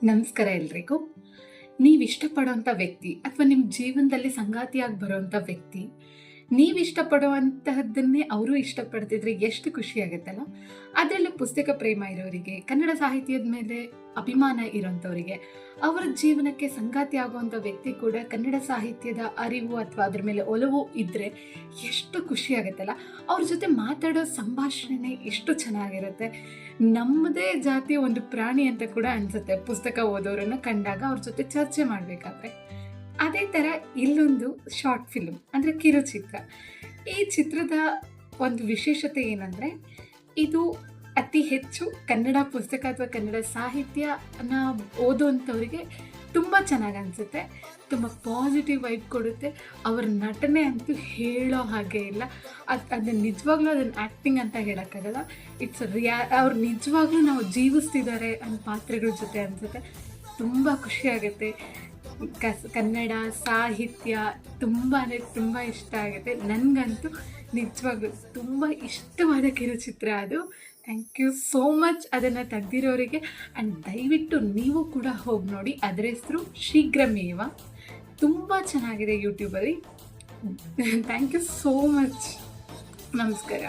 ನಮಸ್ಕಾರ ಎಲ್ರಿಗೂ. ನೀವು ಇಷ್ಟಪಡೋಂಥ ವ್ಯಕ್ತಿ ಅಥವಾ ನಿಮ್ಮ ಜೀವನದಲ್ಲಿ ಸಂಗಾತಿಯಾಗಿ ಬರೋಂಥ ವ್ಯಕ್ತಿ, ನೀವು ಇಷ್ಟಪಡುವಂತಹದ್ದನ್ನೇ ಅವರು ಇಷ್ಟಪಡ್ತಿದ್ರೆ ಎಷ್ಟು ಖುಷಿ ಆಗುತ್ತಲ್ಲ. ಅದರಲ್ಲೂ ಪುಸ್ತಕ ಪ್ರೇಮ ಇರೋರಿಗೆ, ಕನ್ನಡ ಸಾಹಿತ್ಯದ ಮೇಲೆ ಅಭಿಮಾನ ಇರೋಂಥವರಿಗೆ, ಅವರ ಜೀವನಕ್ಕೆ ಸಂಗಾತಿ ಆಗುವಂಥ ವ್ಯಕ್ತಿ ಕೂಡ ಕನ್ನಡ ಸಾಹಿತ್ಯದ ಅರಿವು ಅಥವಾ ಅದ್ರ ಮೇಲೆ ಒಲವು ಇದ್ದರೆ ಎಷ್ಟು ಖುಷಿ ಆಗುತ್ತಲ್ಲ. ಅವ್ರ ಜೊತೆ ಮಾತಾಡೋ ಸಂಭಾಷಣೆ ಎಷ್ಟು ಚೆನ್ನಾಗಿರುತ್ತೆ. ನಮ್ಮದೇ ಜಾತಿಯ ಒಂದು ಪ್ರಾಣಿ ಅಂತ ಕೂಡ ಅನಿಸುತ್ತೆ ಪುಸ್ತಕ ಓದೋರನ್ನು ಕಂಡಾಗ ಅವ್ರ ಜೊತೆ ಚರ್ಚೆ ಮಾಡಬೇಕಾದ್ರೆ. ಅದೇ ಥರ ಇಲ್ಲೊಂದು ಶಾರ್ಟ್ ಫಿಲ್ಮ್ ಅಂದರೆ ಕಿರುಚಿತ್ರ. ಈ ಚಿತ್ರದ ಒಂದು ವಿಶೇಷತೆ ಏನಂದರೆ, ಇದು ಅತಿ ಹೆಚ್ಚು ಕನ್ನಡ ಪುಸ್ತಕ ಅಥವಾ ಕನ್ನಡ ಸಾಹಿತ್ಯನ ಓದೋವಂಥವ್ರಿಗೆ ತುಂಬ ಚೆನ್ನಾಗಿ ಅನಿಸುತ್ತೆ. ತುಂಬ ಪಾಸಿಟಿವ್ ವೈಬ್ ಕೊಡುತ್ತೆ. ಅವ್ರ ನಟನೆ ಅಂತೂ ಹೇಳೋ ಹಾಗೆ ಇಲ್ಲ. ಅದನ್ನು ನಿಜವಾಗ್ಲೂ ಅದನ್ನು ಆ್ಯಕ್ಟಿಂಗ್ ಅಂತ ಹೇಳೋಕ್ಕಾಗಲ್ಲ. ಇಟ್ಸ್ ಅವ್ರು ನಿಜವಾಗ್ಲೂ ನಾವು ಜೀವಿಸ್ತಿದ್ದಾರೆ ಅನ್ನೋ ಪಾತ್ರಗಳ ಜೊತೆ ಅನಿಸುತ್ತೆ. ತುಂಬ ಖುಷಿಯಾಗುತ್ತೆ. ಕನ್ನಡ ಸಾಹಿತ್ಯ ತುಂಬ ಅಂದರೆ ತುಂಬ ಇಷ್ಟ ಆಗುತ್ತೆ. ನನಗಂತೂ ನಿಜವಾಗ್ಲೂ ತುಂಬ ಇಷ್ಟವಾದ ಕಿರುಚಿತ್ರ ಅದು. ಥ್ಯಾಂಕ್ ಯು ಸೋ ಮಚ್ ಅದನ್ನು ತೆಗ್ದಿರೋರಿಗೆ. ಆ್ಯಂಡ್ ದಯವಿಟ್ಟು ನೀವು ಕೂಡ ಹೋಗಿ ನೋಡಿ. ಅದರ ಹೆಸರು ಶೀಘ್ರಮೇವ. ತುಂಬ ಚೆನ್ನಾಗಿದೆ ಯೂಟ್ಯೂಬಲ್ಲಿ. Thank you so much. ನಮಸ್ಕಾರ.